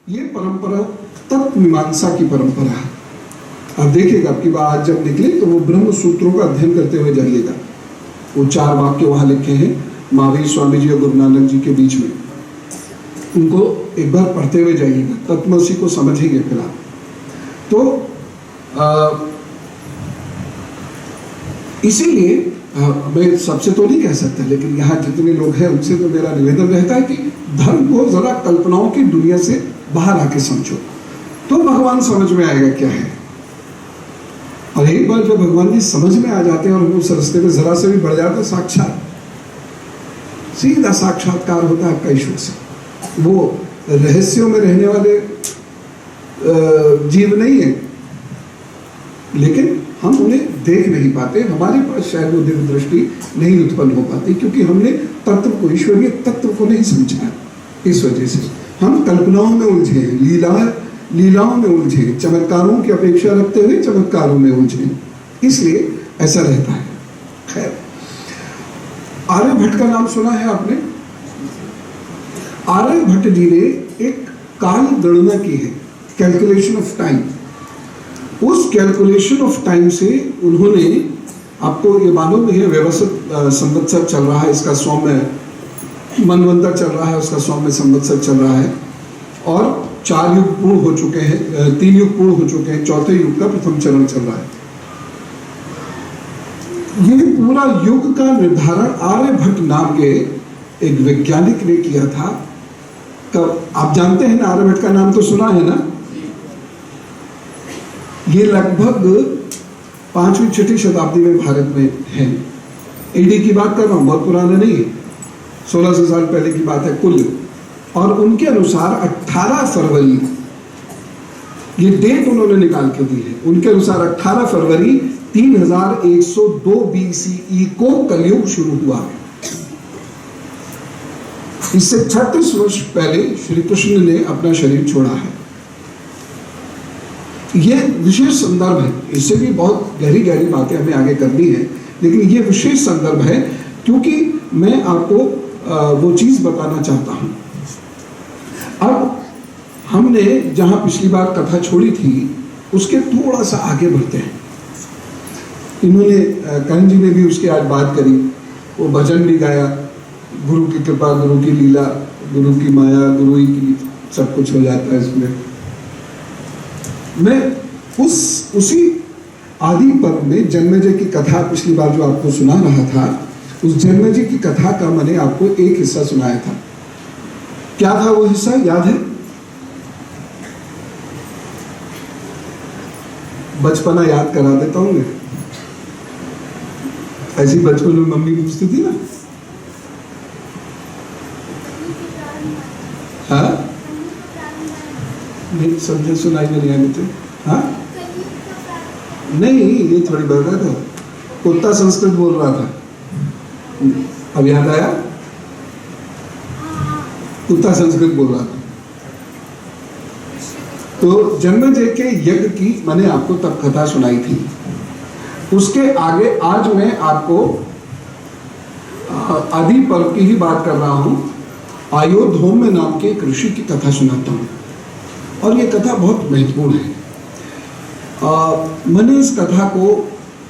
ये परंपरा तत्व मीमांसा की परंपरा है। आप देखिएगा आपकी बात आज जब निकले तो वो ब्रह्म सूत्रों का अध्ययन करते हुए जाइएगा। वो 4 वाक्य वहां लिखे हैं महावीर स्वामी जी और गुरु नानक जी के बीच में, उनको एक बार पढ़ते हुए जाइएगा, तत्वमसी को समझेंगे फिर आप। तो इसीलिए मैं सबसे तो नहीं कह सकता, लेकिन यहाँ जितने लोग हैं उनसे तो मेरा निवेदन रहता है कि धर्म को जरा कल्पनाओं की दुनिया से बाहर आके समझो, तो भगवान समझ में आएगा क्या है। और एक बार जब भगवान जी समझ में आ जाते हैं और उस रास्ते में जरा से भी बढ़ जाते, साक्षात सीधा साक्षात्कार होता है आपका ईश्वर से। वो रहस्यों में रहने वाले जीव नहीं है, लेकिन हम उन्हें देख नहीं पाते, हमारे पास शायद वो दिव्य दृष्टि नहीं उत्पन्न हो पाती, क्योंकि हमने तत्व को, ईश्वरीय तत्व को नहीं समझा। इस वजह से हम कल्पनाओं में उलझे हैं, लीलाओं में उलझे हैं, चमत्कारों की अपेक्षा रखते हुए चमत्कारों में उलझे हैं, इसलिए ऐसा रहता है। खैर, आर्यभट्ट का नाम सुना है आपने? आर्यभट्ट जी ने एक काल गणना की है, कैलकुलेशन ऑफ टाइम। उस कैलकुलेशन ऑफ टाइम से उन्होंने, आपको ये मालूम है व्यवस्थित संवत्सर चल रहा है, इसका 100 में मनवंतर चल रहा है, उसका 100 में संवत्सर चल रहा है, और 4 युग पूर्ण हो चुके हैं, 3 युग पूर्ण हो चुके हैं, 4थे युग का प्रथम चरण चल रहा है। ये पूरा युग का निर्धारण आर्यभट्ट नाम के एक वैज्ञानिक ने किया था। तब आप जानते हैं ना, आर्यभट्ट का नाम तो सुना है ना। ये लगभग 5वीं-6वीं शताब्दी में भारत में है। एडी की बात कर रहा हूँ, बहुत पुराना नहीं है, 1600 साल पहले की बात है कुल। और उनके अनुसार 18 फरवरी, ये डेट उन्होंने निकाल के दी है, उनके अनुसार 18 फरवरी 3102 BCE को कलयुग शुरू हुआ। इससे 36 वर्ष पहले श्री कृष्ण ने अपना शरीर छोड़ा है। यह विशेष संदर्भ है, इससे भी बहुत गहरी गहरी बातें हमें आगे करनी है, लेकिन यह विशेष संदर्भ है क्योंकि मैं आपको वो चीज बताना चाहता हूं। अब हमने जहां पिछली बार कथा छोड़ी थी उसके थोड़ा सा आगे बढ़ते हैं। इन्होंने करण जी ने भी उसकी आज बात करी, वो भजन भी गाया, गुरु की कृपा, गुरु की लीला, गुरु की माया, गुरु ही की सब कुछ हो जाता है इसमें। मैं उसी आदि पर्व में जन्मेजय की कथा पिछली बार जो आपको सुना रहा था, उस जन्मेजय की कथा का मैंने आपको एक हिस्सा सुनाया था। क्या था वो हिस्सा, याद है? बचपना याद करा देता हूं मैं। ऐसी बचपन में मम्मी पूछती थी ना, हाँ नहीं समझे, सुनाई में नहीं आती थी। हाँ नहीं, ये थोड़ी बोल रहा था, कुत्ता संस्कृत बोल रहा था। अब याद आया? कुत्ता संस्कृत बोल रहा था। तो जन्मेजय के यज्ञ की मैंने आपको तब कथा सुनाई थी। उसके आगे आज मैं आपको आदि पर्व की ही बात कर रहा हूं। आयोधौम्य नाम के एक ऋषि की कथा सुनाता हूं, और ये कथा बहुत महत्वपूर्ण है। मैंने इस कथा को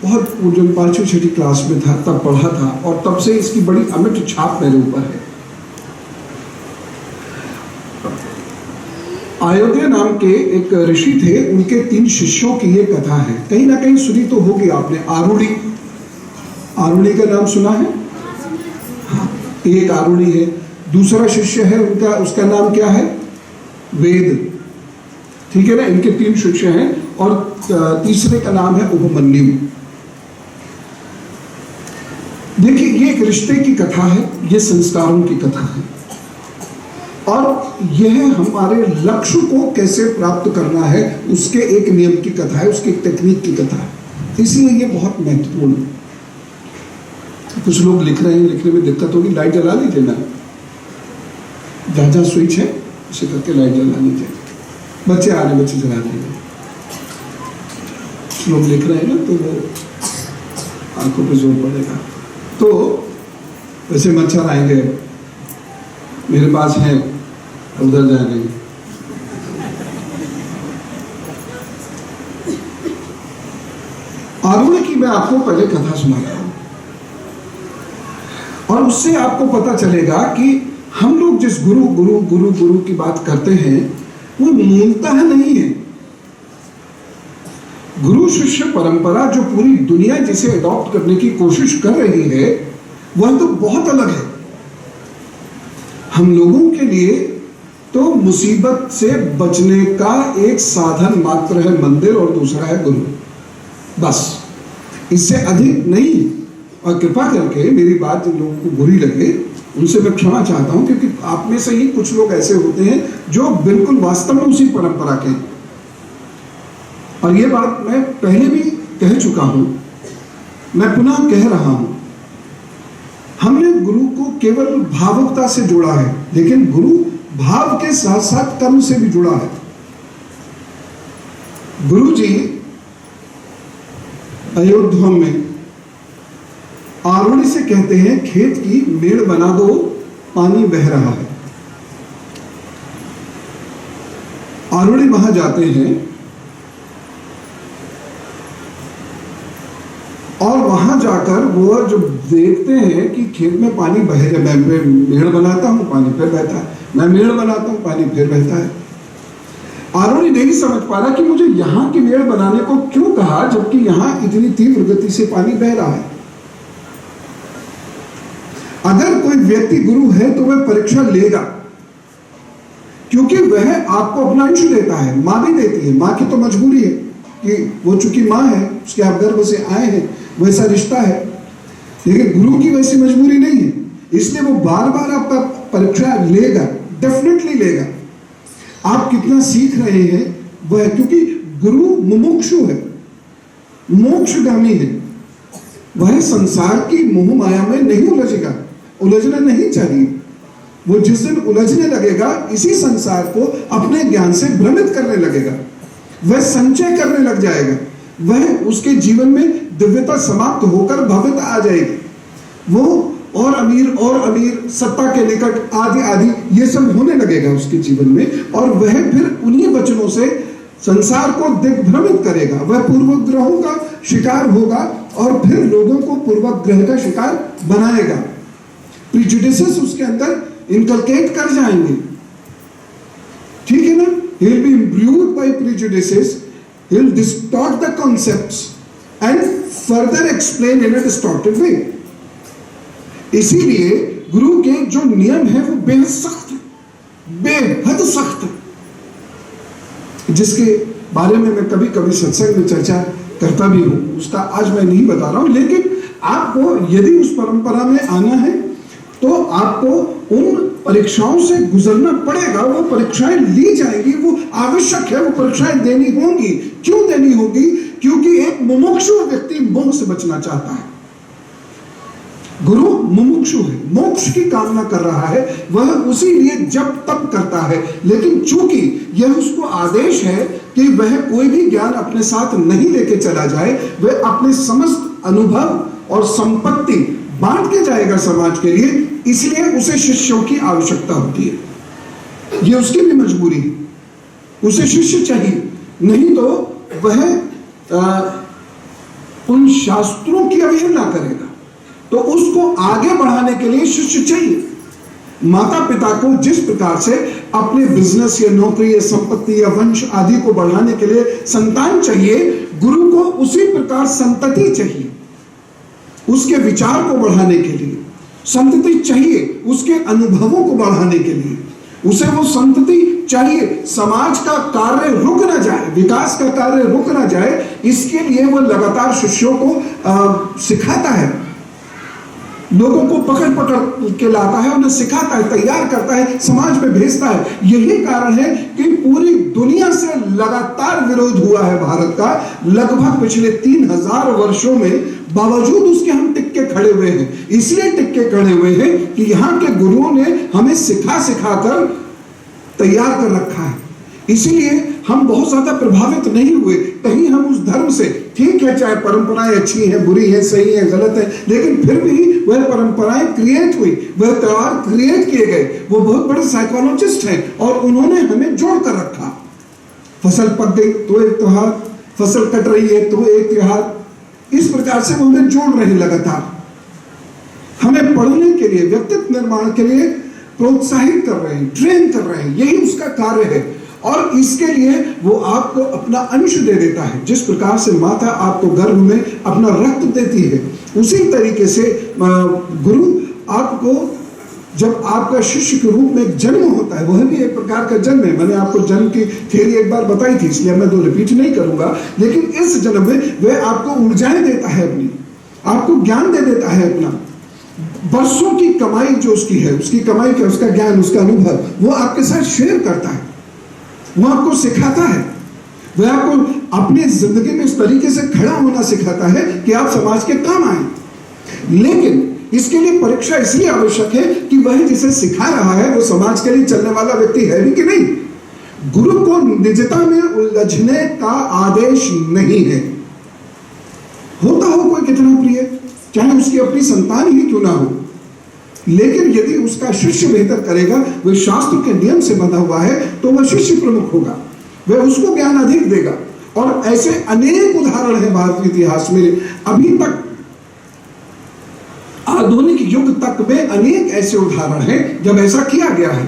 बहुत जब 5वीं-6वीं क्लास में था तब पढ़ा था, और तब से इसकी बड़ी अमिट छाप मेरे ऊपर है। अयोध्या नाम के एक ऋषि थे, उनके 3 शिष्यों की ये कथा है। कहीं ना कहीं सुनी तो होगी आपने, आरुणि। आरुणि का नाम सुना है? हाँ, एक आरुणि है। दूसरा शिष्य है उनका, उसका नाम क्या है? वेद। ठीक है ना, इनके 3 शिष्य हैं, और तीसरे का नाम है उपमन्यु। देखिए, ये एक रिश्ते की कथा है, ये संस्कारों की कथा है, और यह हमारे लक्ष्य को कैसे प्राप्त करना है उसके एक नियम की कथा है, उसकी एक टेक्निक की कथा है। इसलिए ये बहुत महत्वपूर्ण है। कुछ लोग लिख रहे हैं, लिखने में दिक्कत होगी, लाइट जला लीजिए ना, जहाँ स्विच है उसे करके लाइट जला लीजिए। बच्चे आ रहे, बच्चे जला देंगे। लोग लिख रहे हैं ना, तो वो आंखों पे जोर पड़ेगा। तो वैसे मच्छर आएंगे, मेरे पास है, उधर जाएंगे। आरूढ़ की मैं आपको पहले कथा सुनाता हूं और उससे आपको पता चलेगा कि हम लोग जिस गुरु गुरु गुरु गुरु की बात करते हैं वो मूलतः नहीं है। गुरु शिष्य परंपरा जो पूरी दुनिया जिसे अडॉप्ट करने की कोशिश कर रही है वह तो बहुत अलग है। हम लोगों के लिए तो मुसीबत से बचने का एक साधन मात्र है मंदिर और दूसरा है गुरु, बस, इससे अधिक नहीं। और कृपा करके मेरी बात जिन लोगों को बुरी लगे उनसे मैं क्षमा चाहता हूं, क्योंकि आप में से ही कुछ लोग ऐसे होते हैं जो बिल्कुल वास्तव में उसी परंपरा के हैं। और ये बात मैं पहले भी कह चुका हूं, मैं पुनः कह रहा हूं, हमने गुरु को केवल भावुकता से जोड़ा है, लेकिन गुरु भाव के साथ साथ कर्म से भी जुड़ा है। गुरु जी अयोध्या में आरूढ़ से कहते हैं खेत की मेड़ बना दो, पानी बह रहा है। आरूढ़ वहां जाते हैं और वहां जाकर वो जो देखते हैं कि खेत में पानी बह रहा है, मैं मेड़ बनाता हूं पानी फिर बहता है, मैं मेड़ बनाता हूं पानी फिर बहता है। आरूढ़ नहीं समझ पा रहा कि मुझे यहां की मेड़ बनाने को क्यों कहा, जबकि यहां इतनी तीव्र गति से पानी बह रहा है। अगर कोई व्यक्ति गुरु है तो वह परीक्षा लेगा, क्योंकि वह आपको अपना अंश देता है, मां भी देती है। मां की तो मजबूरी है कि वो चूंकि मां है, उसके आप गर्भ से आए हैं, वैसा रिश्ता है, लेकिन गुरु की वैसी मजबूरी नहीं है। इसलिए वो बार बार आपका परीक्षा लेगा, डेफिनेटली लेगा। आप कितना सीख रहे हैं वह, क्योंकि गुरु मुमुक्षु है, मोक्षगामी है, वह संसार की मोह माया में नहीं उलझेगा, उलझना नहीं चाहिए। वो जिस दिन उलझने लगेगा इसी संसार को अपने ज्ञान से भ्रमित करने लगेगा, वह संचय करने लग जाएगा, वह उसके जीवन में दिव्यता समाप्त होकर भव्यता आ जाएगी। वो और अमीर सत्ता के निकट आदि आदि ये सब होने लगेगा उसके जीवन में, और वह फिर उन्हीं वचनों से संसार को दिग्भ्रमित करेगा। वह पूर्वग्रहों का शिकार होगा और फिर लोगों को पूर्वग्रह का शिकार बनाएगा। प्रिजुडिसेस उसके अंदर इनकलकेट कर जाएंगे, ठीक है ना। he will be imbued by prejudices, he will distort the concepts and further explain in a distorted way। इसीलिए गुरु के जो नियम है वो बेहद सख्त है, बेहद सख्त है, जिसके बारे में मैं कभी कभी सत्संग में चर्चा करता भी हूं, उसका आज मैं नहीं बता रहा हूं। लेकिन आपको यदि उस परंपरा में आना है तो आपको उन परीक्षाओं से गुजरना पड़ेगा। वो परीक्षाएं ली जाएंगी, वो आवश्यक है, वो परीक्षाएं देनी होंगी। क्यों देनी होगी? क्योंकि एक मुमुक्षु व्यक्ति मोह से बचना चाहता है। गुरु मुमुक्षु है, मोक्ष की कामना कर रहा है, वह उसी लिए जब तब करता है। लेकिन चूंकि यह उसको आदेश है कि वह कोई भी ज्ञान अपने साथ नहीं लेके चला जाए, वह अपने समस्त अनुभव और संपत्ति बांट के जाएगा समाज के लिए, इसलिए उसे शिष्यों की आवश्यकता होती है। यह उसकी भी मजबूरी है, उसे शिष्य चाहिए, नहीं तो वह उन शास्त्रों की अवहेलना करेगा। तो उसको आगे बढ़ाने के लिए शिष्य चाहिए। माता पिता को जिस प्रकार से अपने बिजनेस या नौकरी या संपत्ति या वंश आदि को बढ़ाने के लिए संतान चाहिए, गुरु को उसी प्रकार संतति चाहिए। उसके विचार को बढ़ाने के लिए संतति चाहिए, उसके अनुभवों को बढ़ाने के लिए उसे वो संतति चाहिए। समाज का कार्य रुक ना जाए, विकास का कार्य रुक ना जाए, इसके लिए वो लगातार शिष्यों को सिखाता है, लोगों को पकड़ पकड़ के लाता है, उन्हें सिखाता है, तैयार करता है, समाज में भेजता है। यही कारण है कि पूरी दुनिया से लगातार विरोध हुआ है भारत का, लगभग पिछले 3000 वर्षों में। बावजूद उसके हम टिक्के खड़े हुए हैं। इसलिए टिक्के खड़े हुए हैं कि यहाँ के गुरुओं ने हमें सिखा कर तैयार कर रखा है। इसीलिए हम बहुत ज्यादा प्रभावित नहीं हुए कहीं हम उस धर्म से। ठीक है, चाहे परंपराएं अच्छी हैं, बुरी है, सही है, गलत है, लेकिन फिर भी वह परंपराएं क्रिएट हुई, वह त्योहार क्रिएट किए गए। वो बहुत बड़े साइकोलॉजिस्ट हैं और उन्होंने हमें जोड़ कर रखा। फसल पक गई तो एक त्योहार, फसल कट रही है तो एक त्योहार, इस प्रकार से वो हमें जोड़ रहे हैं लगातार, हमें पढ़ने के लिए, व्यक्तित्व निर्माण के लिए प्रोत्साहित कर रहे हैं, ट्रेन कर रहे हैं। यही उसका कार्य है। और इसके लिए वो आपको अपना अंश दे देता है। जिस प्रकार से माता आपको गर्भ में अपना रक्त देती है, उसी तरीके से गुरु आपको, जब आपका शिष्य के रूप में जन्म होता है, वह भी एक प्रकार का जन्म है। मैंने आपको जन्म की थ्योरी एक बार बताई थी, इसलिए मैं तो रिपीट नहीं करूंगा। लेकिन इस जन्म में वह आपको ऊर्जाएं देता है अपनी, आपको ज्ञान दे देता है अपना। वर्षों की कमाई जो उसकी है, उसकी कमाई का, उसका ज्ञान, उसका अनुभव, वो आपके साथ शेयर करता है, वो आपको सिखाता है, वह आपको अपनी जिंदगी में इस तरीके से खड़ा होना सिखाता है कि आप समाज के काम आए। लेकिन इसके लिए परीक्षा इसलिए आवश्यक है कि वह जिसे सिखा रहा है वो समाज के लिए चलने वाला व्यक्ति है भी कि नहीं। गुरु को निजता में उलझने का आदेश नहीं है। होता हो कोई कितना प्रिय, चाहे उसकी अपनी संतान ही क्यों ना हो, लेकिन यदि उसका शिष्य बेहतर करेगा, वह शास्त्र के नियम से बंधा हुआ है, तो वह शिष्य प्रमुख होगा, वह उसको ज्ञान अधिक देगा। और ऐसे अनेक उदाहरण हैं भारतीय इतिहास में, अभी तक आधुनिक युग तक में अनेक ऐसे उदाहरण हैं जब ऐसा किया गया है।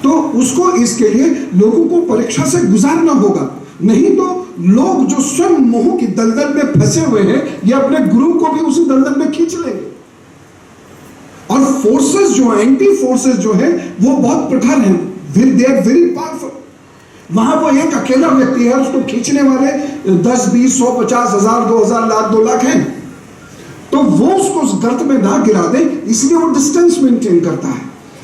तो उसको इसके लिए लोगों को परीक्षा से गुजारना होगा, नहीं तो लोग जो स्वयं मोह की दलदल में फंसे हुए हैं, ये अपने गुरु को भी उसी दलदल में खींच लेंगे। और फोर्सेस जो है, एंटी फोर्सेस जो है, वो बहुत प्रखर हैं, दे आर वेरी पावरफुल। वहां वो एक अकेला व्यक्ति है, उसको खींचने वाले 10, 20, 100, 50, 1000, 2000, लाख, 2 लाख हैं, तो वो उसको उस गर्त में ना गिरा दे, इसलिए वो डिस्टेंस मेंटेन करता है,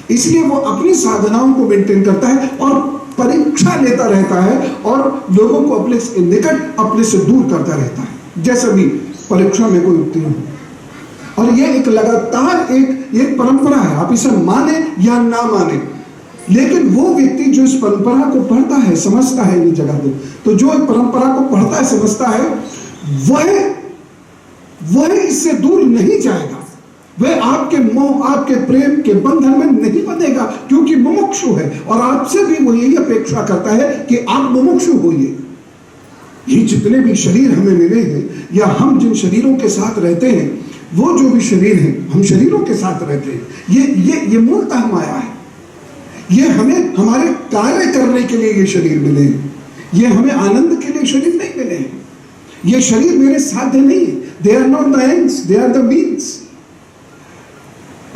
इसलिए वो अपनी साधनाओं को मेंटेन करता है और परीक्षा लेता रहता है और लोगों को अपने से निकट, अपने से दूर करता रहता है। जैसे भी परीक्षा में कोई उत्तीर्ण हो, और ये एक लगातार एक परंपरा है, आप इसे माने या ना माने, लेकिन वो व्यक्ति जो इस परंपरा को पढ़ता है, समझता है इन जगह को, तो जो इस परंपरा को पढ़ता है, समझता है, वह इससे दूर नहीं जाएगा, वह आपके मोह, आपके प्रेम के बंधन में नहीं बंधेगा, क्योंकि मुमुक्षु है। और आपसे भी वो यही अपेक्षा करता है कि आप मुमुक्षु होइए। ये जितने भी शरीर हमें मिले हैं, या हम जिन शरीरों के साथ रहते हैं, वो जो भी शरीर है, हम शरीरों के साथ रहते हैं, ये मूलतः माया है। ये हमें हमारे कार्य करने के लिए ये शरीर मिले हैं, ये हमें आनंद के लिए शरीर नहीं मिले हैं। ये शरीर मेरे साध्य नहीं है, they are not the ends, they are the means.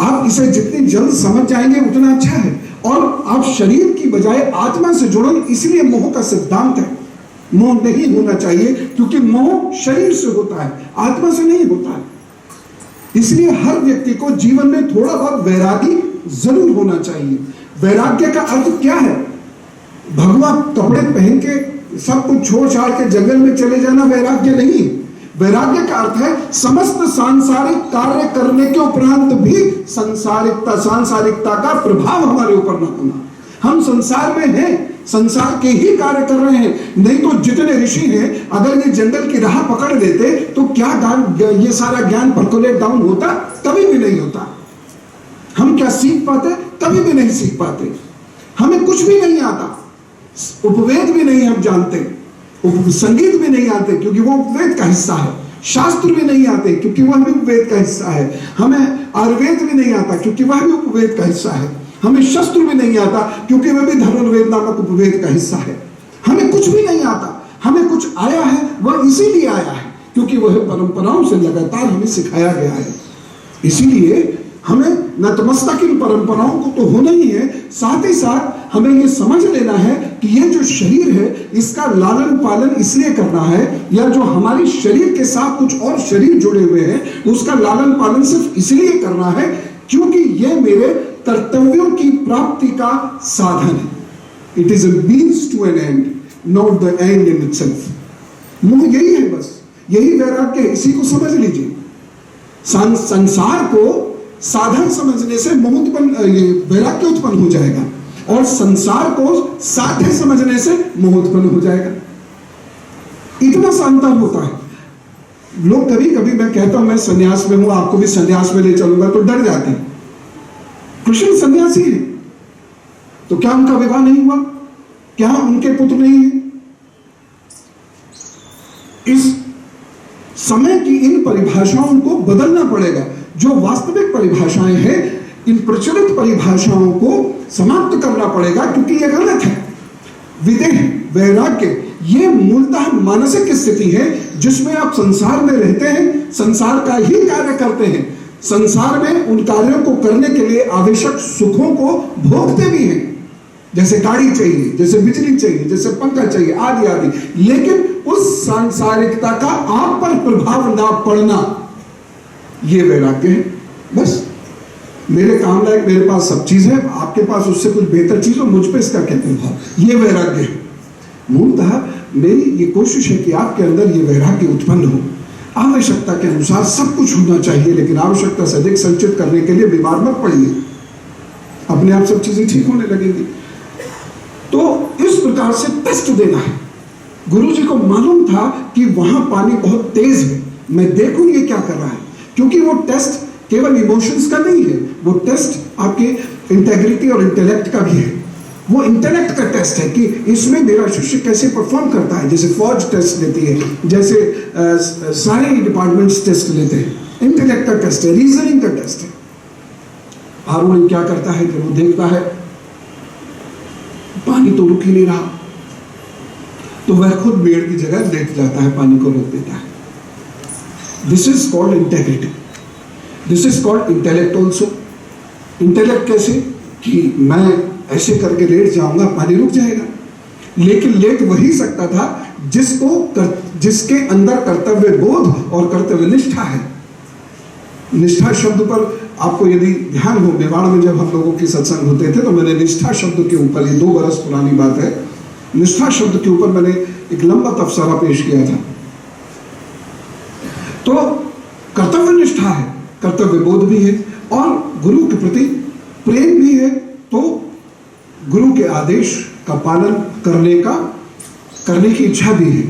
आप इसे जितनी जल्द समझ जाएंगे उतना अच्छा है। और आप शरीर की बजाय आत्मा से जुड़ो, इसलिए मोह का सिद्धांत है। मोह नहीं होना चाहिए, क्योंकि मोह शरीर से होता है, आत्मा से नहीं होता है। इसलिए हर व्यक्ति को जीवन में थोड़ा बहुत वैरागी जरूर होना चाहिए। वैराग्य का अर्थ क्या है? भगवा कपड़े पहन के सब कुछ छोड़ छाड़ के जंगल में चले जाना वैराग्य नहीं। वैराग्य का अर्थ है समस्त सांसारिक कार्य करने के उपरांत भी सांसारिकता का प्रभाव हमारे ऊपर न होना। हम संसार में हैं, संसार के ही कार्य कर रहे हैं। नहीं तो जितने ऋषि हैं, अगर ये जंगल की राह पकड़ लेते तो क्या ये सारा ज्ञान परकोलेट डाउन होता? कभी भी नहीं होता। हम क्या सीख पाते? कभी भी नहीं सीख पाते। हमें कुछ भी नहीं आता, उपवेद भी नहीं हम जानते, संगीत भी नहीं आते क्योंकि वो उपवेद का हिस्सा है, शास्त्र भी नहीं आते क्योंकि वह भी उपवेद का हिस्सा है, हमें आयुर्वेद भी नहीं आता क्योंकि वह भी उपवेद का हिस्सा है, हमें शस्त्र भी नहीं आता क्योंकि वह भी धनुर्वेद नामक उपवेद का हिस्सा है। हमें कुछ भी नहीं आता, हमें कुछ आया है, वह इसीलिए आया है क्योंकि वह परंपराओं से लगातार हमें सिखाया गया है। इसीलिए हमें नतमस्तक इन परंपराओं को तो होना ही है, साथ ही साथ हमें ये समझ लेना है कि ये जो शरीर है इसका लालन पालन इसलिए करना है, या जो हमारी शरीर के साथ कुछ और शरीर जुड़े हुए हैं उसका लालन पालन सिर्फ इसलिए करना है क्योंकि ये मेरे कर्तव्यों की प्राप्ति का साधन है। It is a means to an end, not the end in itself. मोह यही है, बस यही वैराग्य है, इसी को समझ लीजिए। संसार को साधन समझने से मोह वैराग्य उत्पन्न हो जाएगा, और संसार को साध्य समझने से मोह उत्पन्न हो जाएगा। इतना सा अंतर होता है। लोग कभी कभी, मैं कहता हूं मैं सन्यास में हूं, आपको भी सन्यास में ले चलूंगा, तो डर जाते हैं। कृष्ण सन्यासी है तो क्या उनका विवाह नहीं हुआ? क्या उनके पुत्र नहीं है? समय की इन परिभाषाओं को बदलना पड़ेगा। जो वास्तविक परिभाषाएं हैं, इन प्रचलित परिभाषाओं को समाप्त करना पड़ेगा, क्योंकि ये गलत है। विदेह, वैराग्य, ये मूलतः मानसिक स्थिति है जिसमें आप संसार में रहते हैं, संसार का ही कार्य करते हैं, संसार में उन कार्यों को करने के लिए आवश्यक सुखों को भोगते भी हैं, जैसे गाड़ी चाहिए, जैसे बिजली चाहिए, जैसे पंखा चाहिए, आदि आदि। लेकिन उस सांसारिकता का आप पर प्रभाव ना पड़ना, ये वैराग्य है। बस मेरे काम लायक मेरे पास सब चीज है, आपके पास उससे कुछ बेहतर चीज हो, मुझ पे इसका क्या प्रभाव, ये वैराग्य है। मूलतः मेरी ये कोशिश है कि आपके अंदर ये वैराग्य उत्पन्न हो। आवश्यकता के अनुसार सब कुछ होना चाहिए, लेकिन आवश्यकता से अधिक संचित करने के लिए बीमार मत पड़िए, अपने आप सब चीजें ठीक होने लगेंगी। तो इस प्रकार से टेस्ट देना है। गुरुजी को मालूम था कि वहां पानी बहुत तेज है, मैं देखूं ये क्या कर रहा है, क्योंकि वो टेस्ट केवल इमोशंस का नहीं है, वो टेस्ट आपके इंटेग्रिटी और इंटेलेक्ट का भी है। वो इंटेलेक्ट का टेस्ट है कि इसमें मेरा शिष्य कैसे परफॉर्म करता है, जैसे फौज टेस्ट लेती है, जैसे सारे डिपार्टमेंट्स टेस्ट लेते हैं। इंटेलेक्ट का टेस्ट है, रीजनिंग का टेस्ट है। हारून क्या करता है कि वो देखता है पानी तो रुक ही नहीं रहा, तो वह खुद पेड़ की जगह लेट जाता है, पानी को रोक देता है। This is called integrity, this is called intellect also. Intellect कैसे कि मैं ऐसे करके लेट जाऊंगा, पानी रुक जाएगा। लेकिन लेट वही सकता था जिसके अंदर कर्तव्य बोध और कर्तव्य निष्ठा है। निष्ठा शब्द पर आपको यदि ध्यान हो, मेवाड़ में जब हम लोगों की सत्संग होते थे तो मैंने निष्ठा शब्द के ऊपर, ये 2 बरस पुरानी बात है, निष्ठा शब्द के ऊपर मैंने एक लंबा तबसरा पेश किया था। तो कर्तव्य निष्ठा है, कर्तव्य बोध भी है, और गुरु के प्रति प्रेम भी है। तो गुरु के आदेश का पालन करने की इच्छा भी है।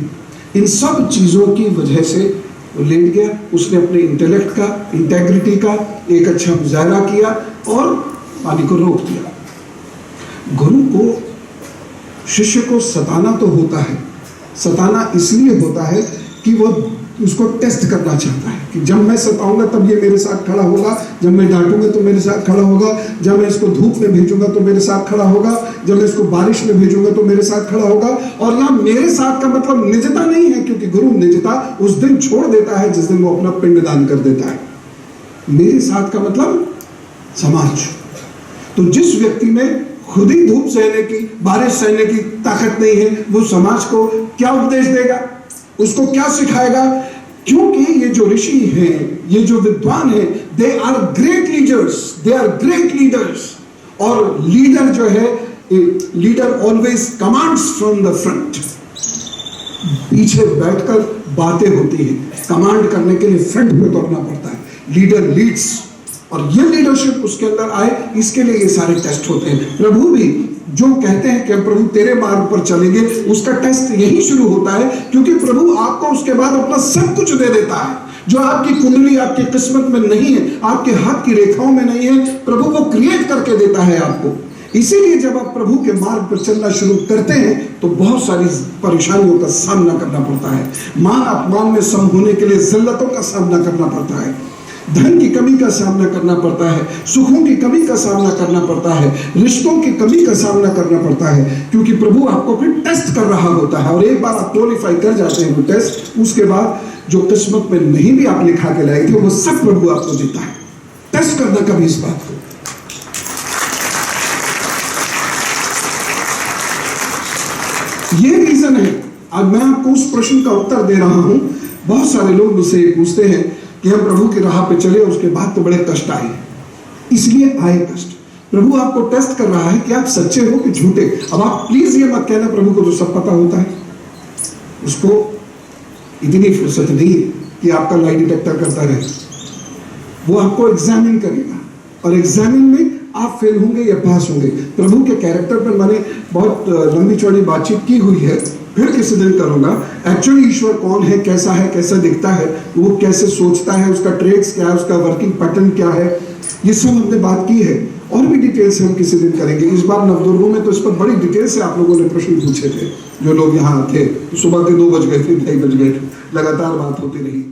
इन सब चीजों की वजह से वो लेट गया। उसने अपने इंटेलेक्ट का, इंटेग्रिटी का एक अच्छा मुजाहरा किया और पानी को रोक दिया। गुरु को, शिष्य को सताना तो होता है, सताना इसलिए होता है कि वो उसको टेस्ट करना चाहता है कि जब मैं सताऊंगा तब ये मेरे साथ खड़ा होगा, जब मैं डांटूंगा तो मेरे साथ खड़ा होगा, जब मैं इसको धूप में भेजूंगा तो मेरे साथ खड़ा होगा, जब मैं इसको बारिश में भेजूंगा तो मेरे साथ खड़ा होगा। और यहाँ मेरे साथ का मतलब निजता नहीं है, क्योंकि गुरु निजता उस दिन छोड़ देता है जिस दिन वो अपना पिंड दान कर देता है। मेरे साथ का मतलब समाज। तो जिस व्यक्ति में खुद ही धूप सहने की, बारिश सहने की ताकत नहीं है, वो समाज को क्या उपदेश देगा, उसको क्या सिखाएगा? क्योंकि ये जो ऋषि हैं, ये जो विद्वान हैं, they are great leaders, they are great leaders. और लीडर जो है, leader always commands from the front. पीछे बैठकर बातें होती हैं, कमांड करने के लिए फ्रंट पे उतरना पड़ता है। लीडर लीड्स, और ये लीडरशिप उसके अंदर आए, इसके लिए ये सारे टेस्ट होते हैं। प्रभु भी जो कहते हैं कि प्रभु तेरे मार्ग पर चलेंगे, उसका टेस्ट यही शुरू होता है, क्योंकि प्रभु आपको उसके बाद अपना सब कुछ दे देता है। जो आपकी कुंडली, आपकी किस्मत में नहीं है, आपके हाथ की रेखाओं में नहीं है, प्रभु वो क्रिएट करके देता है आपको। इसीलिए जब आप प्रभु के मार्ग पर चलना शुरू करते हैं तो बहुत सारी परेशानियों का सामना करना पड़ता है। मान अपमान में सम होने के लिए जिल्लतों का सामना करना पड़ता है, धन की कमी का सामना करना पड़ता है, सुखों की कमी का सामना करना पड़ता है, रिश्तों की कमी का सामना करना पड़ता है, क्योंकि प्रभु आपको फिर टेस्ट कर रहा होता है। और एक बार आप क्वालिफाई कर जाते हैं वो टेस्ट, उसके बाद जो किस्मत में नहीं भी आप लिखा के लाए थे वो सब प्रभु आपको देता है। टेस्ट करना कभी इस बात को। ये रीजन है, आज मैं आपको उस प्रश्न का उत्तर दे रहा हूं। बहुत सारे लोग मुझसे पूछते हैं कि हम प्रभु की राह पे चले, उसके बाद तो बड़े कष्ट आए, इसलिए आए कष्ट। प्रभु आपको टेस्ट कर रहा है कि आप सच्चे हो कि झूठे। अब आप प्लीज ये मत कहना प्रभु को तो सब पता होता है, उसको इतनी फुर्सत नहीं है कि आपका लाई डिटेक्टर करता रहे। वो आपको एग्जामिन करेगा और एग्जामिन में आप फेल होंगे या पास होंगे। प्रभु के कैरेक्टर पर मैंने बहुत लंबी चौड़ी बातचीत की हुई है, फिर किसी दिन करूंगा। एक्चुअली ईश्वर कौन है, कैसा दिखता है, वो कैसे सोचता है, उसका ट्रेड्स क्या है, उसका वर्किंग पैटर्न क्या है, ये सब हमने बात की है। और भी डिटेल से हम किसी दिन करेंगे। इस बार नवदुर्गों में तो इस पर बड़ी डिटेल से आप लोगों ने प्रश्न पूछे थे, जो लोग यहाँ थे। सुबह के 2 बज गए, फिर 2:30 बज गए, लगातार बात होती रही।